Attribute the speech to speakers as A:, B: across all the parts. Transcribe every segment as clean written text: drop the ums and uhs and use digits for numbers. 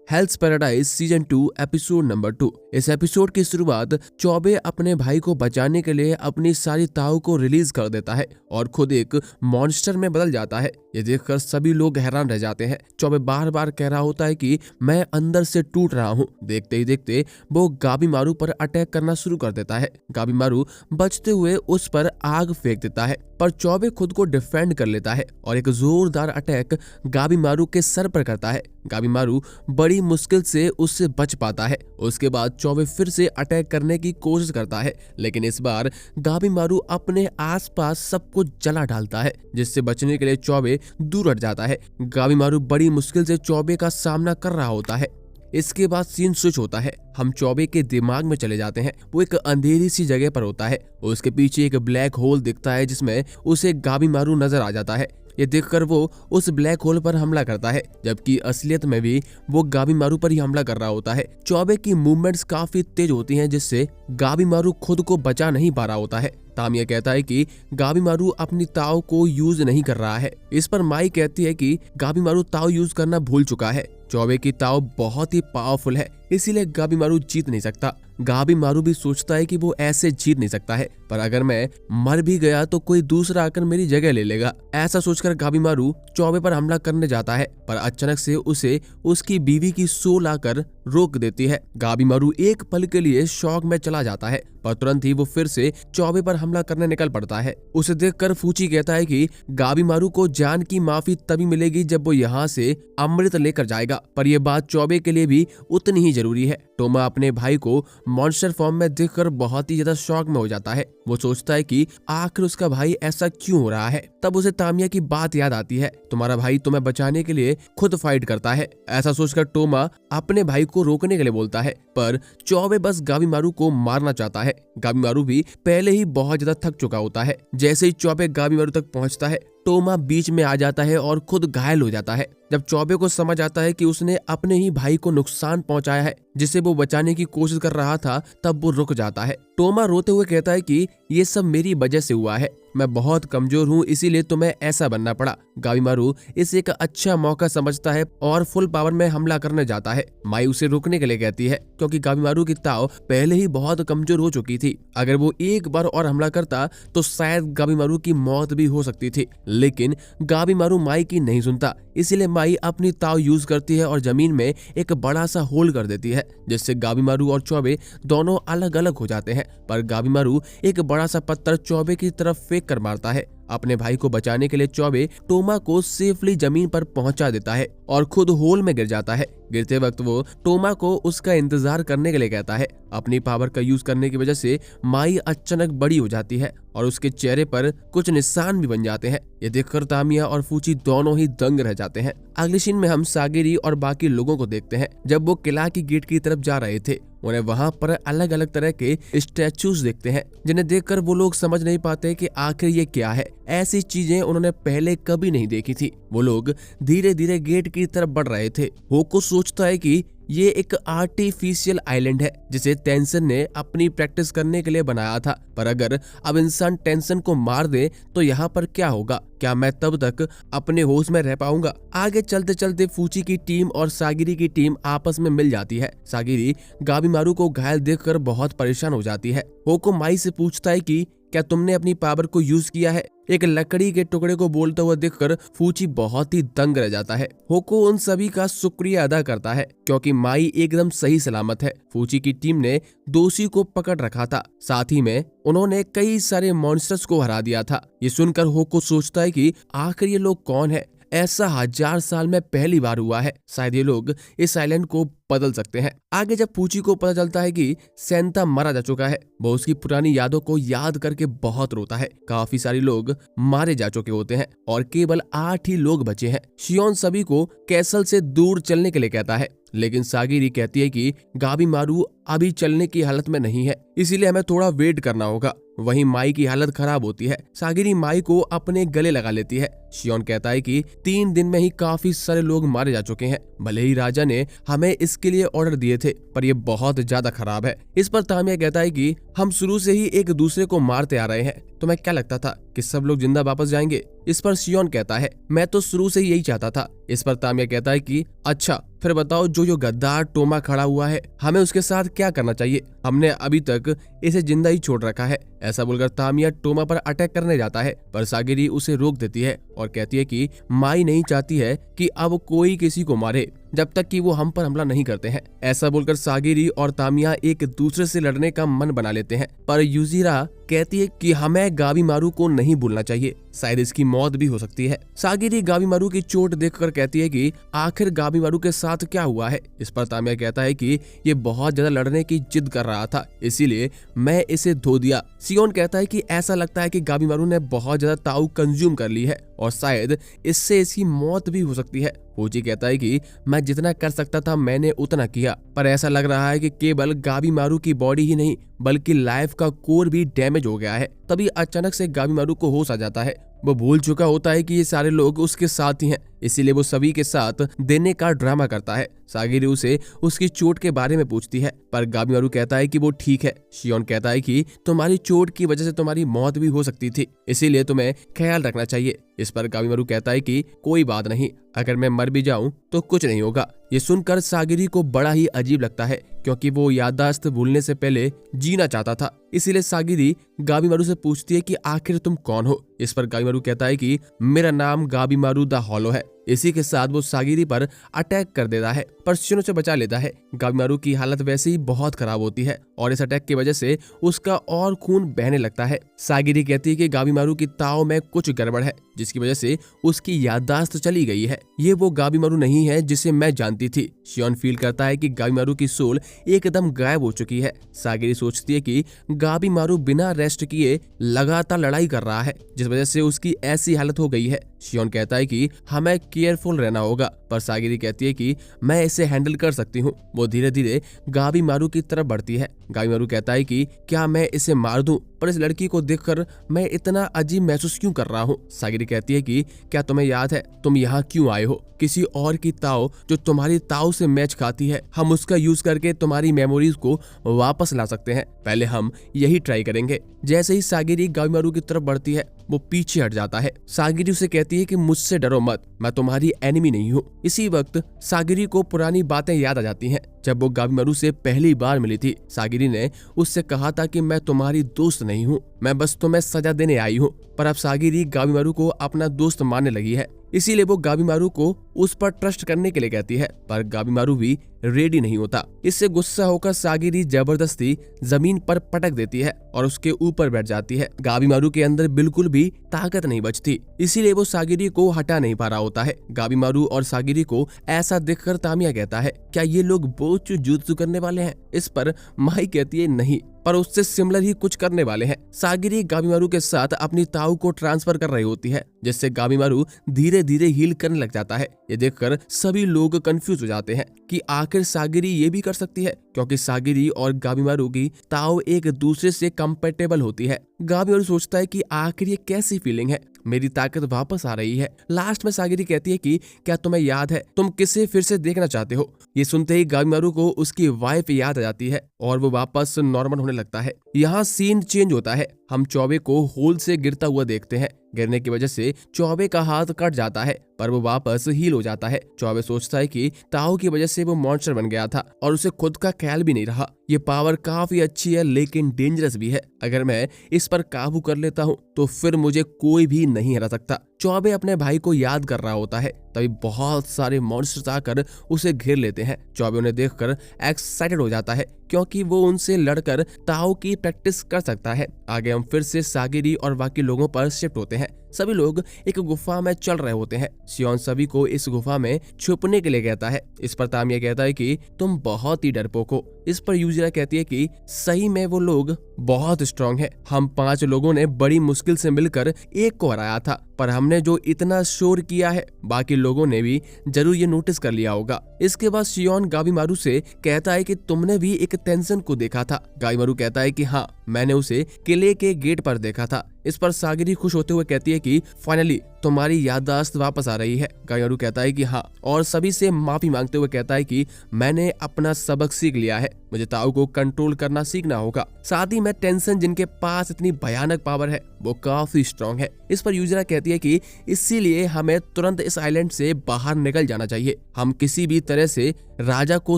A: हेल्स paradise season 2 episode number 2। इस episode की शुरुआत चौबे अपने भाई को बचाने के लिए अपनी सारी ताऊ को रिलीज कर देता है और खुद एक मॉन्स्टर में बदल जाता है। ये देखकर सभी लोग हैरान रह जाते हैं। चौबे बार बार कह रहा होता है कि मैं अंदर से टूट रहा हूँ। देखते ही देखते वो गाबीमारू पर अटैक करना शुरू कर देता है। गाबीमारू बचते हुए उस पर आग फेंक देता है, पर चौबे खुद को डिफेंड कर लेता है और एक जोरदार अटैक गाबीमारू के सर पर करता है। गाबीमारू बड़ी मुश्किल से उससे बच पाता है। उसके बाद चौबे फिर से अटैक करने की कोशिश करता है, लेकिन इस बार गाबीमारू अपने आसपास सब कुछ जला डालता है, जिससे बचने के लिए चौबे दूर हट जाता है। गाबीमारू बड़ी मुश्किल से चौबे का सामना कर रहा होता है। इसके बाद सीन स्विच होता है। हम चौबे के दिमाग में चले जाते हैं। वो एक अंधेरी सी जगह पर होता है। उसके पीछे एक ब्लैक होल दिखता है जिसमें उसे गाबीमारू नजर आ जाता है। ये देखकर वो उस ब्लैक होल पर हमला करता है, जबकि असलियत में भी वो गाबीमारू पर ही हमला कर रहा होता है। चौबे की मूवमेंट्स काफी तेज होती हैं, जिससे गाबीमारू खुद को बचा नहीं पा रहा होता है। तामिया कहता है कि गाबीमारू अपनी ताव को यूज नहीं कर रहा है। इस पर माई कहती है कि गाबीमारू ताव यूज करना भूल चुका है। चौबे की ताव बहुत ही पावरफुल है, इसीलिए गाबीमारू जीत नहीं सकता। गाबीमारू भी सोचता है कि वो ऐसे जीत नहीं सकता है, पर अगर मैं मर भी गया तो कोई दूसरा आकर मेरी जगह ले लेगा। ऐसा सोचकर गाबीमारू चौबे पर हमला करने जाता है, पर अचानक से उसे उसकी बीवी की सोल आकर रोक देती है। गाबीमारू एक पल के लिए शॉक में चला जाता है, पर तुरंत ही वो फिर से चौबे पर हमला करने निकल पड़ता है। उसे देखकर फूची कहता है कि गाबीमारू को जान की माफी तभी मिलेगी जब वो यहाँ से अमृत लेकर जाएगा, पर यह बात चौबे के लिए भी उतनी ही जरूरी है। टोमा अपने भाई को मॉन्स्टर फॉर्म में देखकर बहुत ही ज्यादा शॉक में हो जाता है। वो सोचता है कि आखिर उसका भाई ऐसा क्यों हो रहा है। तब उसे तामिया की बात याद आती है, तुम्हारा भाई तुम्हें बचाने के लिए खुद फाइट करता है। ऐसा सोचकर टोमा अपने भाई को रोकने के लिए बोलता है, पर चौबे बस गाबीमारू को मारना चाहता है। गाबीमारू भी पहले ही बहुत ज्यादा थक चुका होता है। जैसे ही चौबे गाबीमारू तक पहुंचता है, टोमा बीच में आ जाता है और खुद घायल हो जाता है। जब चौबे को समझ आता है कि उसने अपने ही भाई को नुकसान पहुंचाया है जिसे वो बचाने की कोशिश कर रहा था, तब वो रुक जाता है। टोमा रोते हुए कहता है कि ये सब मेरी वजह से हुआ है, मैं बहुत कमजोर हूँ, इसीलिए तुम्हें ऐसा बनना पड़ा। गाबीमारू इसे एक अच्छा मौका समझता है और फुल पावर में हमला करने जाता है। माई उसे रोकने के लिए कहती है, क्योंकि गाबीमारू की ताव पहले ही बहुत कमजोर हो चुकी थी। अगर वो एक बार और हमला करता तो शायद गाबीमारू की मौत भी हो सकती थी, लेकिन गाबीमारू माई की नहीं सुनता। इसीलिए माई अपनी ताव यूज करती है और जमीन में एक बड़ा सा होल कर देती है, जिससे गाबीमारू और चौबे दोनों अलग अलग हो जाते हैं। पर गाबीमारू एक बड़ा सा पत्थर चौबे की तरफ फेंक कर मारता है। अपने भाई को बचाने के लिए चौबे टोमा को सेफली जमीन पर पहुंचा देता है और खुद होल में गिर जाता है। गिरते वक्त वो टोमा को उसका इंतजार करने के लिए कहता है। अपनी पावर का यूज करने की वजह से माई अचानक बड़ी हो जाती है और उसके चेहरे पर कुछ निशान भी बन जाते हैं। ये देखकर तामिया और फूची दोनों ही दंग रह जाते हैं। अगले सीन में हम सागिरी और बाकी लोगों को देखते हैं। जब वो किला की गेट की तरफ जा रहे थे, उन्हें वहां पर अलग अलग तरह के स्टैचूज देखते हैं, जिन्हें देखकर वो लोग समझ नहीं पाते कि आखिर ये क्या है। ऐसी चीजें उन्होंने पहले कभी नहीं देखी थी। वो लोग धीरे धीरे गेट की तरफ बढ़ रहे थे। होको सोचता है कि ये एक आर्टिफिशियल आइलैंड है जिसे टेंसन ने अपनी प्रैक्टिस करने के लिए बनाया था, पर अगर अब इंसान टेंसन को मार दे तो यहाँ पर क्या होगा? क्या मैं तब तक अपने होश में रह पाऊंगा? आगे चलते चलते फूची की टीम और सागिरी की टीम आपस में मिल जाती है। सागिरी गाबीमारू को घायल देखकर बहुत परेशान हो जाती है। होको माई से पूछता है कि क्या तुमने अपनी पावर को यूज किया है? एक लकड़ी के टुकड़े को बोलता हुआ देखकर फूची बहुत ही दंग रह जाता है। होको उन सभी का शुक्रिया अदा करता है, क्योंकि माई एकदम सही सलामत है। फूची की टीम ने दोषी को पकड़ रखा था, साथ ही में उन्होंने कई सारे मॉन्स्टर्स को हरा दिया था। ये सुनकर होको सोचता है कि आखिर ये लोग कौन है? ऐसा 1000 साल में पहली बार हुआ है। शायद ये लोग इस आइलैंड को बदल सकते हैं। आगे जब फूची को पता चलता है कि सेंता मारा जा चुका है, वो उसकी पुरानी यादों को याद करके बहुत रोता है। काफी सारे लोग मारे जा चुके होते हैं और केवल 8 ही लोग बचे हैं। शियोन सभी को कैसल से दूर चलने के लिए कहता है, लेकिन सागिरी कहती है कि गाबीमारू अभी चलने की हालत में नहीं है, इसीलिए हमें थोड़ा वेट करना होगा। वहीं माई की हालत खराब होती है। सागिरी माई को अपने गले लगा लेती है। शियोन कहता है कि 3 दिन में ही काफी सारे लोग मारे जा चुके हैं। भले ही राजा ने हमें इसके लिए ऑर्डर दिए थे, पर ये बहुत ज्यादा खराब है। इस पर तामिया कहता है कि हम शुरू से ही एक दूसरे को मारते आ रहे हैं, तुम्हें क्या लगता था कि सब लोग जिंदा वापस जाएंगे? इस पर शियोन कहता है मैं तो शुरू से ही यही चाहता था। इस पर तामिया कहता है कि अच्छा फिर बताओ, जो गद्दार टोमा खड़ा हुआ है हमें उसके साथ क्या करना चाहिए? हमने अभी तक इसे जिंदा ही छोड़ रखा है। ऐसा बोलकर तामिया टोमा पर अटैक करने जाता है, पर सागिरी उसे रोक देती है और कहती है कि माई नहीं चाहती है कि अब कोई किसी को मारे जब तक कि वो हम पर हमला नहीं करते हैं। ऐसा बोलकर सागिरी और तामिया एक दूसरे से लड़ने का मन बना लेते हैं, पर युजिरा कहती है कि हमें गाबीमारू को नहीं भूलना चाहिए, शायद इसकी मौत भी हो सकती है। सागिरी गाबीमारू की चोट देखकर कहती है कि आखिर गाबीमारू के साथ क्या हुआ है? इस पर तामिया कहता है कि ये बहुत ज्यादा लड़ने की जिद कर रहा था, इसीलिए मैं इसे धो दिया। शियोन कहता है कि ऐसा लगता है कि गाबीमारू ने बहुत ज्यादा ताऊ कंज्यूम कर ली है और शायद इससे इसकी मौत भी हो सकती है। फूजी कहता है कि मैं जितना कर सकता था मैंने उतना किया, पर ऐसा लग रहा है कि केवल गाबीमारू की बॉडी ही नहीं बल्कि लाइफ का कोर भी डैमेज हो गया है। तभी अचानक से गाबीमारू को होश आ जाता है। वो भूल चुका होता है कि ये सारे लोग उसके साथ ही हैं, इसीलिए वो सभी के साथ देने का ड्रामा करता है। सागिरी उसे उसकी चोट के बारे में पूछती है, पर गाबीमारू कहता है कि वो ठीक है। शियोन कहता है कि तुम्हारी चोट की वजह से तुम्हारी मौत भी हो सकती थी, इसीलिए तुम्हें ख्याल रखना चाहिए। इस पर गाबीमारू कहता है कि कोई बात नहीं, अगर मैं मर भी जाऊं तो कुछ नहीं होगा। ये सुनकर सागिरी को बड़ा ही अजीब लगता है, क्योंकि वो याददाश्त भूलने से पहले जीना चाहता था। इसीलिए सागिरी गाबीमारू से पूछती है कि आखिर तुम कौन हो? इस पर गाबीमारू कहता है कि मेरा नाम गाबीमारू द हॉलो है। इसी के साथ वो सागिरी पर अटैक कर देता है, पर शियोन उसे बचा लेता है। गाबीमारू की हालत वैसे ही बहुत खराब होती है और इस अटैक की वजह से उसका और खून बहने लगता है। सागिरी कहती है कि गाबीमारू की ताव में कुछ गड़बड़ है, जिसकी वजह से उसकी याददाश्त चली गई है। ये वो गाबीमारू नहीं है जिसे मैं जानती थी। शियोन फील करता है कि गाबीमारू की सोल एकदम गायब हो चुकी है। सागिरी सोचती है कि गाबीमारू बिना रेस्ट किए लगातार लड़ाई कर रहा है, जिस वजह से उसकी ऐसी हालत हो गई है। शियोन कहता है कि हमें केयरफुल रहना होगा, पर सागिरी कहती है कि मैं इसे हैंडल कर सकती हूँ। वो धीरे धीरे गाबीमारू की तरफ बढ़ती है। गाबीमारू कहता है कि क्या मैं इसे मार दूं? पर इस लड़की को देखकर मैं इतना अजीब महसूस क्यों कर रहा हूँ? सागिरी कहती है कि क्या तुम्हें याद है तुम यहाँ क्यों आए हो? किसी और की ताव जो तुम्हारी ताव से मैच खाती है, हम उसका यूज करके तुम्हारी मेमोरीज को वापस ला सकते हैं। पहले हम यही ट्राई करेंगे। जैसे ही सागिरी गाबीमारू की तरफ बढ़ती है, वो पीछे हट जाता है। सागिरी उसे कहती है कि मुझसे डरो मत, मैं तुम्हारी एनिमी नहीं हूँ। इसी वक्त सागिरी को पुरानी बातें याद आ जाती हैं। जब वो गाबीमारू से पहली बार मिली थी, सागिरी ने उससे कहा था कि मैं तुम्हारी दोस्त नहीं हूँ, मैं बस तुम्हें सजा देने आई हूँ। पर अब सागिरी गाबीमारू को अपना दोस्त मानने लगी है, इसीलिए वो गाबीमारू को उस पर ट्रस्ट करने के लिए कहती है, पर गाबीमारू भी रेडी नहीं होता। इससे गुस्सा होकर सागिरी जबरदस्ती जमीन पर पटक देती है और उसके ऊपर बैठ जाती है। गाबीमारू के अंदर बिल्कुल भी ताकत नहीं बचती, इसीलिए वो सागिरी को हटा नहीं पा रहा होता है। गाबीमारू और सागिरी को ऐसा देखकर तामिया कहता है, क्या ये लोग बोचु जुत्सु करने वाले हैं? इस पर माई कहती है नहीं, पर उससे सिमिलर ही कुछ करने वाले हैं। सागिरी गाबीमारू के साथ अपनी ताऊ को ट्रांसफर कर रही होती है, जिससे गाबीमारू धीरे धीरे हील करने लग जाता है। ये देखकर सभी लोग कंफ्यूज हो जाते हैं कि आखिर सागिरी ये भी कर सकती है, क्योंकि सागिरी और गाबीमारू की ताऊ एक दूसरे से कंपेटेबल होती है। गाबीमारू सोचता है कि आखिर ये कैसी फीलिंग है, मेरी ताकत वापस आ रही है। लास्ट में सागिरी कहती है कि क्या तुम्हें याद है तुम किसे फिर से देखना चाहते हो? ये सुनते ही गाबीमारू को उसकी वाइफ याद आ जाती है और वो वापस नॉर्मल होने लगता है। यहाँ सीन चेंज होता है। हम चौबे को होल से गिरता हुआ देखते हैं। गिरने की वजह से चौबे का हाथ कट जाता है, पर वो वापस हील हो जाता है। चौबे सोचता है कि ताऊ की वजह से वो मॉन्स्टर बन गया था और उसे खुद का ख्याल भी नहीं रहा। ये पावर काफी अच्छी है लेकिन डेंजरस भी है। अगर मैं इस पर काबू कर लेता हूँ तो फिर मुझे कोई भी नहीं हरा सकता। चौबे अपने भाई को याद कर रहा होता है, तभी बहुत सारे मॉन्स्टर्स आकर उसे घेर लेते हैं। चौबे उन्हें देखकर एक्साइटेड हो जाता है, क्योंकि वो उनसे लड़कर ताऊ की प्रैक्टिस कर सकता है। आगे हम फिर से सागिरी और बाकी लोगों पर शिफ्ट होते हैं। सभी लोग एक गुफा में चल रहे होते हैं। शियोन सभी को इस गुफा में छुपने के लिए कहता है। इस पर तामिया कहता है कि तुम बहुत ही डरपोक हो। इस पर युजिरा कहती है कि सही में वो लोग बहुत स्ट्रांग है। हम 5 लोगों ने बड़ी मुश्किल से मिलकर एक को हराया था, पर हमने जो इतना शोर किया है बाकी लोगों ने भी जरूर ये नोटिस कर लिया होगा। इसके बाद शियोन गाबीमारू से कहता है कि तुमने भी एक टेंशन को देखा था। गाबीमारू कहता है कि हाँ, मैंने उसे किले के गेट पर देखा था। इस पर सागिरी खुश होते हुए कहती है कि फाइनली तुम्हारी याददाश्त वापस आ रही है। गामीमारू कहता है कि हाँ, और सभी से माफी मांगते हुए कहता है कि मैंने अपना सबक सीख लिया है, मुझे ताऊ को कंट्रोल करना सीखना होगा। साथ ही में टेंशन जिनके पास इतनी भयानक पावर है वो काफी स्ट्रांग है। इस पर यूजिरा कहती है कि इसीलिए हमें तुरंत इस आइलैंड से बाहर निकल जाना चाहिए। हम किसी भी तरह से राजा को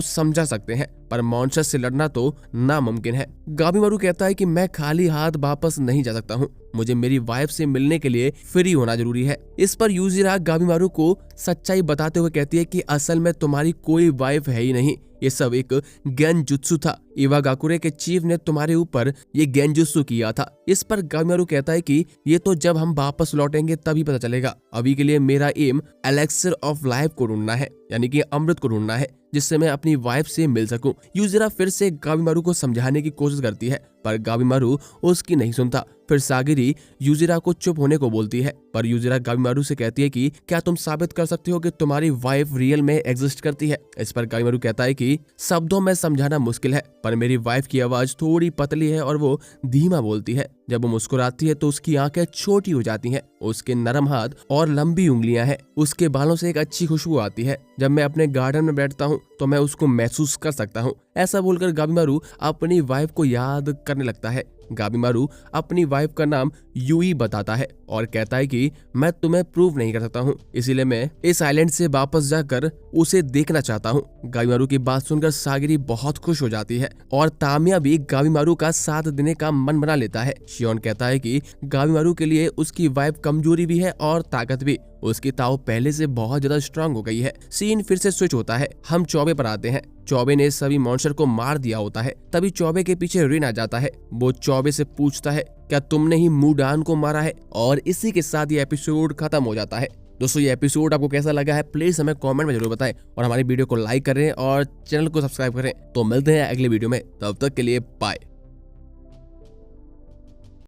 A: समझा सकते हैं, पर मॉन्स्टर से लड़ना तो नामुमकिन है। गामीमारू कहता है कि मैं खाली हाथ वापस नहीं जा सकता हूँ, मुझे मेरी वाइफ से मिलने के लिए फ्री होना जरूरी है। इस पर यूजिरा गामीमारू को सच्चाई बताते हुए कहती है कि असल में तुम्हारी कोई वाइफ है ही नहीं, ये सब एक गेंजुत्सु था। इवागाकुरे के चीफ ने तुम्हारे ऊपर ये गेंजुत्सु किया था। इस पर गामीमारू कहता है कि ये तो जब हम वापस लौटेंगे तभी पता चलेगा। अभी के लिए मेरा एम एलेक्सिर ऑफ लाइफ को ढूंढना है, यानी कि अमृत को ढूंढना है, जिससे मैं अपनी वाइफ से मिल सकूं। यूजिरा फिर से गामीमारू को समझाने की कोशिश करती है, पर गामीमारू उसकी नहीं सुनता। फिर सागिरी यूजिरा को चुप होने को बोलती है, पर यूजिरा गामीमारू से कहती है कि क्या तुम साबित कर सकते हो कि तुम्हारी वाइफ रियल में एग्जिस्ट करती है। इस पर गामीमारू कहता है कि शब्दों में समझाना मुश्किल है, पर मेरी वाइफ की आवाज थोड़ी पतली है और वो धीमा बोलती है। जब वो मुस्कुराती है तो उसकी आंखें छोटी हो जाती हैं, उसके नरम हाथ और लंबी उंगलियां हैं, उसके बालों से एक अच्छी खुशबू आती है। जब मैं अपने गार्डन में बैठता हूँ तो मैं उसको महसूस कर सकता हूँ। ऐसा बोलकर गामीमारू अपनी वाइफ को याद करने लगता है। गामीमारू अपनी वाइफ का नाम यूई बताता है और कहता है कि मैं तुम्हें प्रूव नहीं कर सकता हूँ, इसीलिए मैं इस आइलैंड से वापस जाकर उसे देखना चाहता हूँ। गामीमारू की बात सुनकर सागिरी बहुत खुश हो जाती है और तामिया भी गामीमारू का साथ देने का मन बना लेता है। शियोन कहता है कि गामीमारू के लिए उसकी वाइफ कमजोरी भी है और ताकत भी। उसकी ताऊ पहले से बहुत ज्यादा स्ट्रांग हो गई है। सीन फिर से स्विच होता है। हम चौबे पर आते हैं। चौबे ने सभी मॉन्स्टर को मार दिया होता है। तभी चौबे के पीछे रिन आ जाता है। वो चौबे से पूछता है क्या तुमने ही मुडान को मारा है, और इसी के साथ ये एपिसोड खत्म हो जाता है। दोस्तों, ये एपिसोड आपको कैसा लगा है प्लीज हमें कमेंट में जरूर बताएं और हमारी वीडियो को लाइक करें और चैनल को सब्सक्राइब करें। तो मिलते हैं अगले वीडियो में, तब तक के लिए बाय।